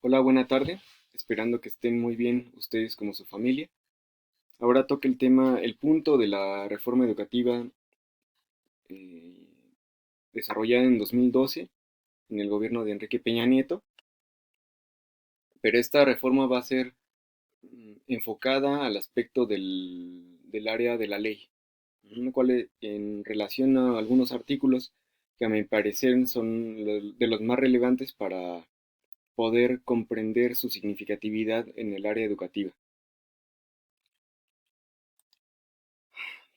Hola, buena tarde. Esperando que estén muy bien ustedes como su familia. Ahora toca el tema, el punto de la reforma educativa eh, desarrollada en 2012 en el gobierno de Enrique Peña Nieto, pero esta reforma va a ser enfocada al aspecto del área de la ley, lo cual en relación a algunos artículos que a mi parecer son de los más relevantes para poder comprender su significatividad en el área educativa.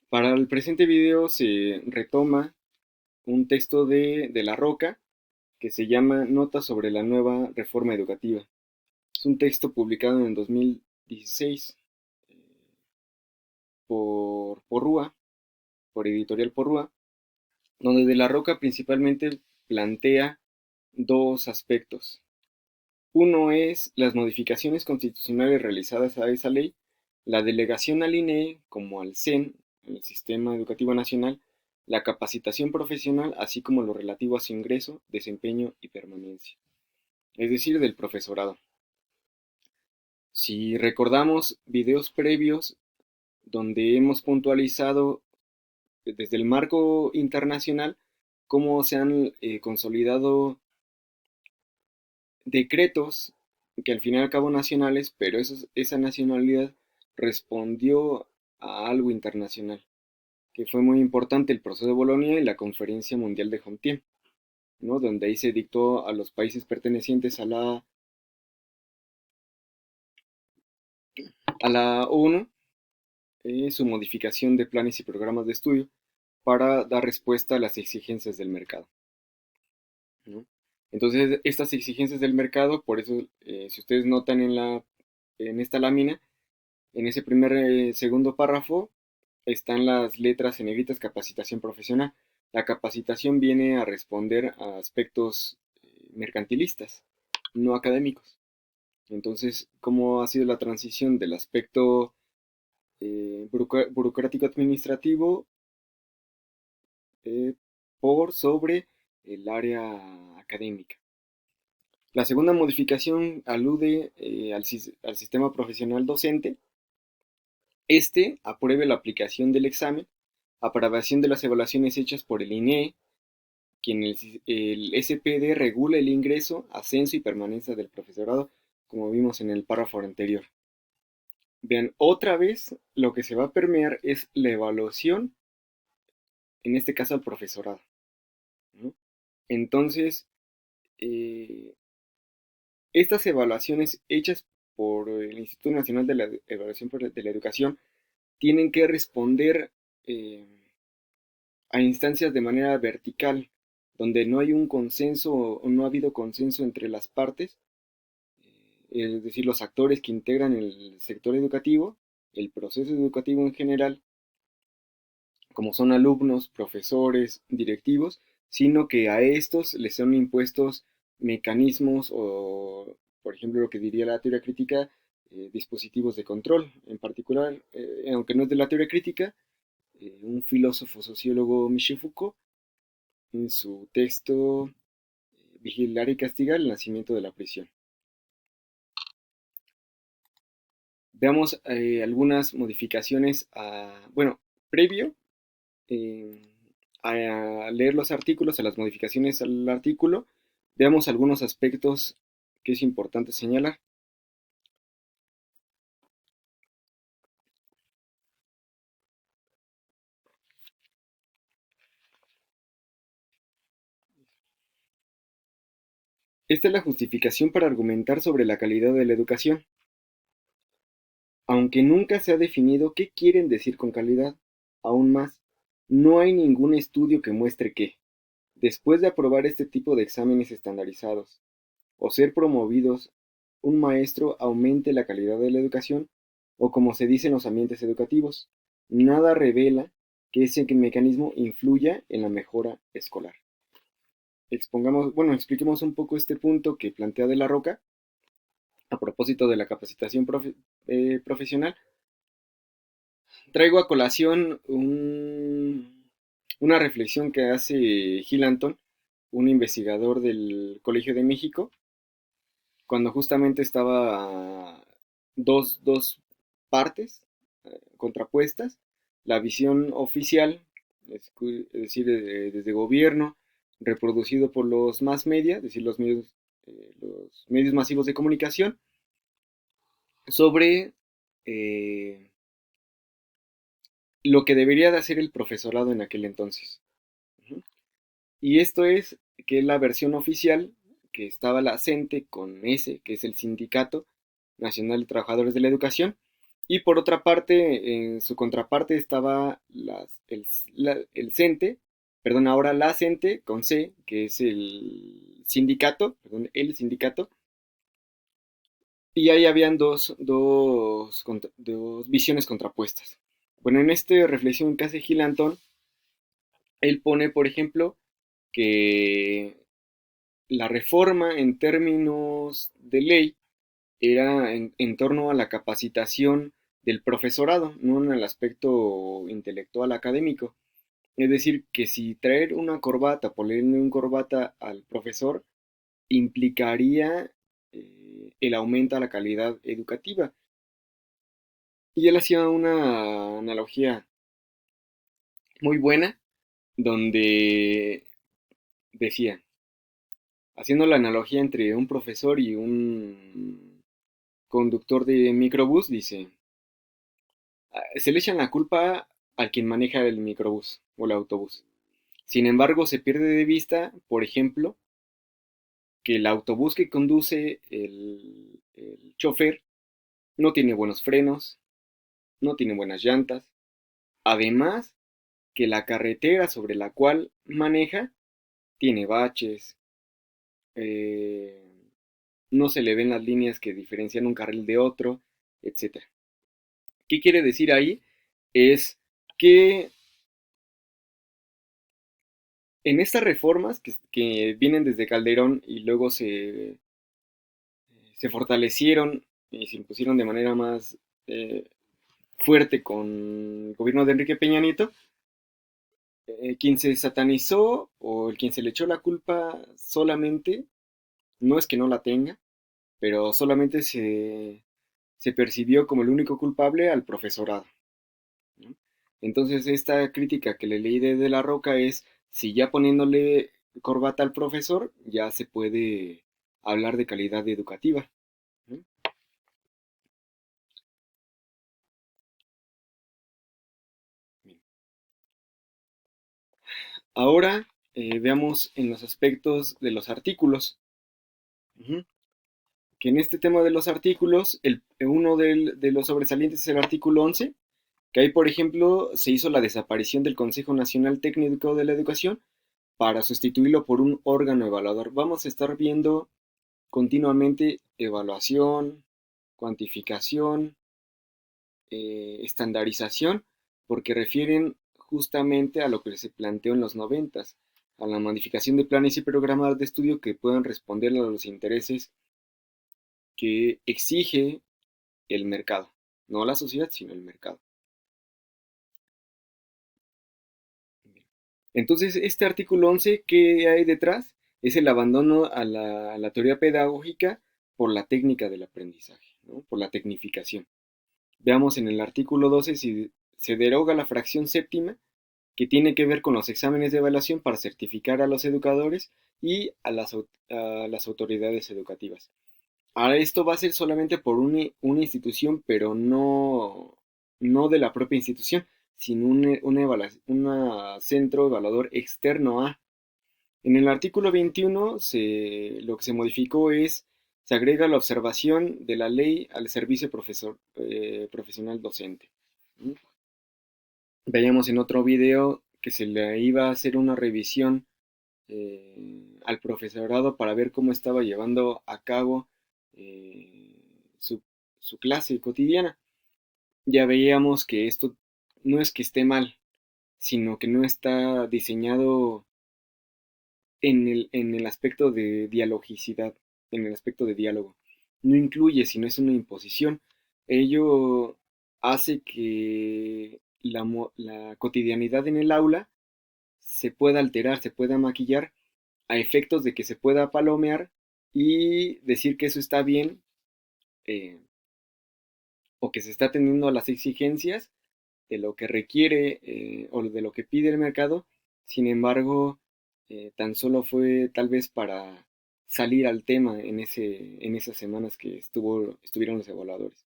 Para el presente video se retoma un texto de La Roca que se llama Nota sobre la nueva reforma educativa. Es un texto publicado en 2016 eh, por Porrúa, por Editorial Porrúa, donde De La Roca principalmente plantea dos aspectos. Uno es las modificaciones constitucionales realizadas a esa ley, la delegación al INEE como al CEN, el Sistema Educativo Nacional, la capacitación profesional, así como lo relativo a su ingreso, desempeño y permanencia, es decir, del profesorado. Si recordamos videos previos donde hemos puntualizado desde el marco internacional cómo se han consolidado decretos que al fin y al cabo nacionales, pero esa nacionalidad respondió a algo internacional, que fue muy importante el proceso de Bolonia y la Conferencia Mundial de Homtien, ¿no? Donde ahí se dictó a los países pertenecientes a la ONU su modificación de planes y programas de estudio para dar respuesta a las exigencias del mercado, ¿no? Entonces, estas exigencias del mercado, por eso, si ustedes notan en esta lámina, en ese primer segundo párrafo están las letras en negritas capacitación profesional. La capacitación viene a responder a aspectos mercantilistas, no académicos. Entonces, ¿cómo ha sido la transición del aspecto burocrático administrativo eh, por sobre el área académica? La segunda modificación alude al sistema profesional docente. Este apruebe la aplicación del examen, aprobación de las evaluaciones hechas por el INEE, quien el SPD regula el ingreso, ascenso y permanencia del profesorado, como vimos en el párrafo anterior. Vean, otra vez lo que se va a permear es la evaluación, en este caso al profesorado, ¿no? Entonces, eh, estas evaluaciones hechas por el Instituto Nacional de la Evaluación de la Educación tienen que responder eh, a instancias de manera vertical, donde no hay un consenso o no ha habido consenso entre las partes, es decir, los actores que integran el sector educativo, el proceso educativo en general, como son alumnos, profesores, directivos, sino que a estos les son impuestos mecanismos o, por ejemplo, lo que diría la teoría crítica, dispositivos de control. En particular, aunque no es de la teoría crítica, un filósofo sociólogo Michel Foucault, en su texto Vigilar y castigar el nacimiento de la prisión. Veamos algunas modificaciones bueno, previo eh, a leer los artículos, a las modificaciones al artículo, veamos algunos aspectos que es importante señalar. Esta es la justificación para argumentar sobre la calidad de la educación. Aunque nunca se ha definido qué quieren decir con calidad, aún más, no hay ningún estudio que muestre que, después de aprobar este tipo de exámenes estandarizados o ser promovidos, un maestro aumente la calidad de la educación o como se dice en los ambientes educativos, nada revela que ese mecanismo influya en la mejora escolar. Expliquemos un poco este punto que plantea De la Roca a propósito de la capacitación profesional. Traigo a colación una reflexión que hace Gil Anton, un investigador del Colegio de México, cuando justamente estaba dos partes contrapuestas, la visión oficial, es decir, desde gobierno, reproducido por los mass media, es decir, los medios masivos de comunicación, sobre eh, lo que debería de hacer el profesorado en aquel entonces. Ujú. Y esto es que es la versión oficial, que estaba la CENTE con S, que es el Sindicato Nacional de Trabajadores de la Educación, y por otra parte, en su contraparte estaba el CENTE, perdón, ahora la CENTE con C, que es el sindicato, perdón, el sindicato, y ahí habían dos visiones contrapuestas. Bueno, en esta reflexión que hace Gil Antón, él pone, por ejemplo, que la reforma en términos de ley era en torno a la capacitación del profesorado, no en el aspecto intelectual académico. Es decir, que si traer una corbata, ponerle un corbata al profesor, implicaría el aumento a la calidad educativa. Y él hacía una analogía muy buena, donde decía, haciendo la analogía entre un profesor y un conductor de microbús, dice, se le echan la culpa al quien maneja el microbús o el autobús. Sin embargo, se pierde de vista, por ejemplo, que el autobús que conduce el chofer no tiene buenos frenos, no tiene buenas llantas. Además, que la carretera sobre la cual maneja tiene baches, eh, no se le ven las líneas que diferencian un carril de otro, etcétera. ¿Qué quiere decir ahí? Es que en estas reformas que vienen desde Calderón y luego se fortalecieron y se impusieron de manera más fuerte con el gobierno de Enrique Peña Nieto, quien se satanizó o el quien se le echó la culpa solamente, no es que no la tenga, pero solamente se percibió como el único culpable al profesorado, ¿no? Entonces esta crítica que le leí de La Roca es, si ya poniéndole corbata al profesor, ya se puede hablar de calidad educativa, ¿no? Ahora veamos en los aspectos de los artículos. Ujú. Que en este tema de los artículos, uno de los sobresalientes es el artículo 11, que ahí, por ejemplo, se hizo la desaparición del Consejo Nacional Técnico de la Educación para sustituirlo por un órgano evaluador. Vamos a estar viendo continuamente evaluación, cuantificación, estandarización, porque refieren justamente a lo que se planteó en los noventas, a la modificación de planes y programas de estudio que puedan responder a los intereses que exige el mercado, no la sociedad, sino el mercado. Entonces, este artículo 11, ¿qué hay detrás? Es el abandono a la teoría pedagógica por la técnica del aprendizaje, ¿no? Por la tecnificación. Veamos en el artículo 12 si se deroga la fracción séptima, que tiene que ver con los exámenes de evaluación para certificar a los educadores y a las autoridades educativas. Ahora, esto va a ser solamente por una institución, pero no de la propia institución, sino un centro evaluador externo a. En el artículo 21 lo que se modificó es, se agrega la observación de la ley al servicio profesional docente. ¿Mm? Veíamos en otro video que se le iba a hacer una revisión al profesorado para ver cómo estaba llevando a cabo eh, su, su clase cotidiana. Ya veíamos que esto no es que esté mal, sino que no está diseñado en el aspecto de dialogicidad, en el aspecto de diálogo. No incluye, sino es una imposición. Ello hace que la cotidianidad en el aula se pueda alterar, se pueda maquillar a efectos de que se pueda palomear y decir que eso está bien, eh, o que se está atendiendo a las exigencias de lo que requiere, o de lo que pide el mercado. Sin embargo, tan solo fue tal vez para salir al tema en esas semanas que estuvieron los evaluadores.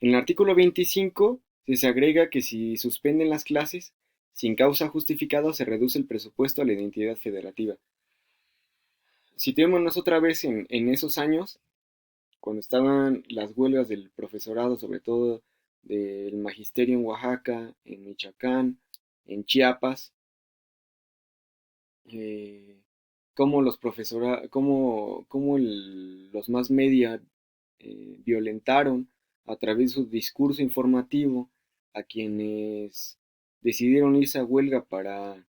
En el artículo 25 se agrega que si suspenden las clases sin causa justificada se reduce el presupuesto a la identidad federativa. Situémonos otra vez en esos años, cuando estaban las huelgas del profesorado, sobre todo del magisterio en Oaxaca, en Michoacán, en Chiapas, eh, cómo los más media violentaron a través de su discurso informativo a quienes decidieron irse a huelga para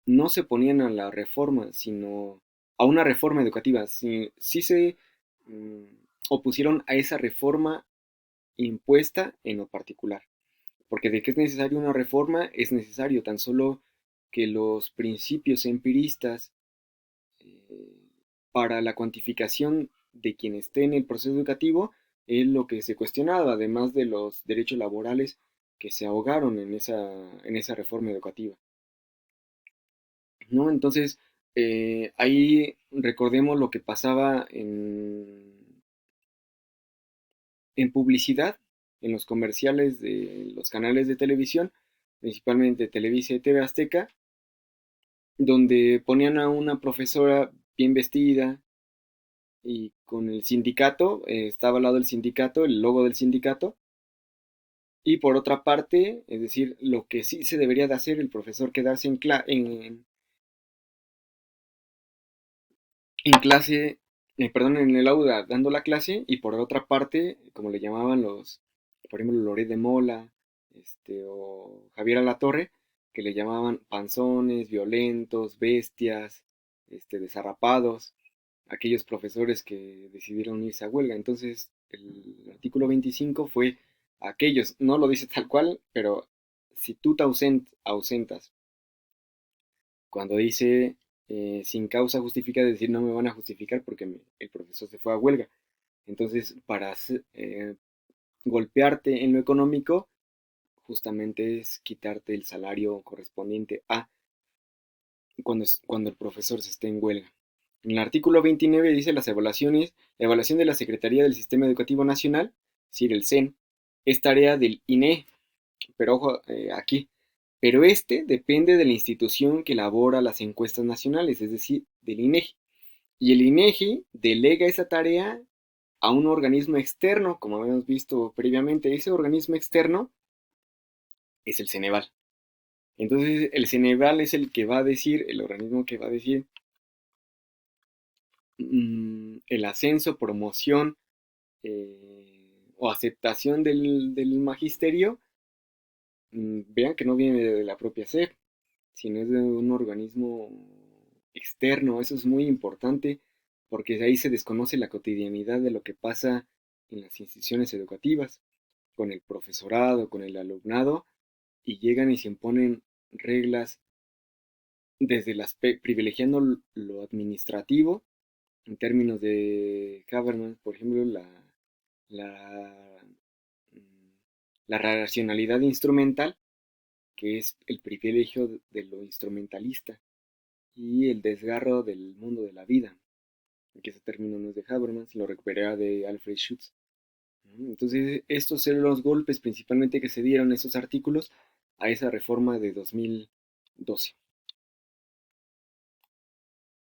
no se ponían a la reforma, sino a una reforma educativa. Sí se mm, opusieron a esa reforma impuesta en lo particular. Porque de que es necesaria una reforma, es necesario tan solo que los principios empiristas eh, para la cuantificación de quien esté en el proceso educativo es lo que se cuestionaba, además de los derechos laborales que se ahogaron en esa reforma educativa, ¿no? Entonces, ahí recordemos lo que pasaba en publicidad, en los comerciales de los canales de televisión, principalmente Televisa y TV Azteca, donde ponían a una profesora bien vestida y con el sindicato, estaba al lado del sindicato, el logo del sindicato, y por otra parte, es decir, lo que sí se debería de hacer, el profesor quedarse en clase, perdón, en el aula dando la clase, y por otra parte, como le llamaban por ejemplo, Loret de Mola, o Javier Alatorre, que le llamaban panzones, violentos, bestias, desarrapados, aquellos profesores que decidieron irse a huelga. Entonces, el artículo 25 fue aquellos, no lo dice tal cual, pero si tú te ausentas cuando dice sin causa justificada, es decir, no me van a justificar porque el profesor se fue a huelga. Entonces, para golpearte en lo económico, justamente es quitarte el salario correspondiente a cuando el profesor se esté en huelga. En el artículo 29 dice las evaluaciones, la evaluación de la Secretaría del Sistema Educativo Nacional, es decir, el CEN, es tarea del INE, pero ojo aquí, pero depende de la institución que elabora las encuestas nacionales, es decir, del INEGI. Y el INEGI delega esa tarea a un organismo externo, como habíamos visto previamente. Ese organismo externo es el Ceneval. Entonces, el Ceneval es el que va a decir, el organismo que va a decir el ascenso, promoción o aceptación del magisterio. Vean que no viene de la propia SEP, sino es de un organismo externo. Eso es muy importante porque de ahí se desconoce la cotidianidad de lo que pasa en las instituciones educativas, con el profesorado, con el alumnado, y llegan y se imponen reglas desde privilegiando lo administrativo, en términos de Habermas, por ejemplo, la, mm, la racionalidad instrumental, que es el privilegio de lo instrumentalista, y el desgarro del mundo de la vida, que ese término no es de Habermas, lo recuperará de Alfred Schutz. Entonces, estos eran los golpes principalmente que se dieron esos artículos a esa reforma de 2012.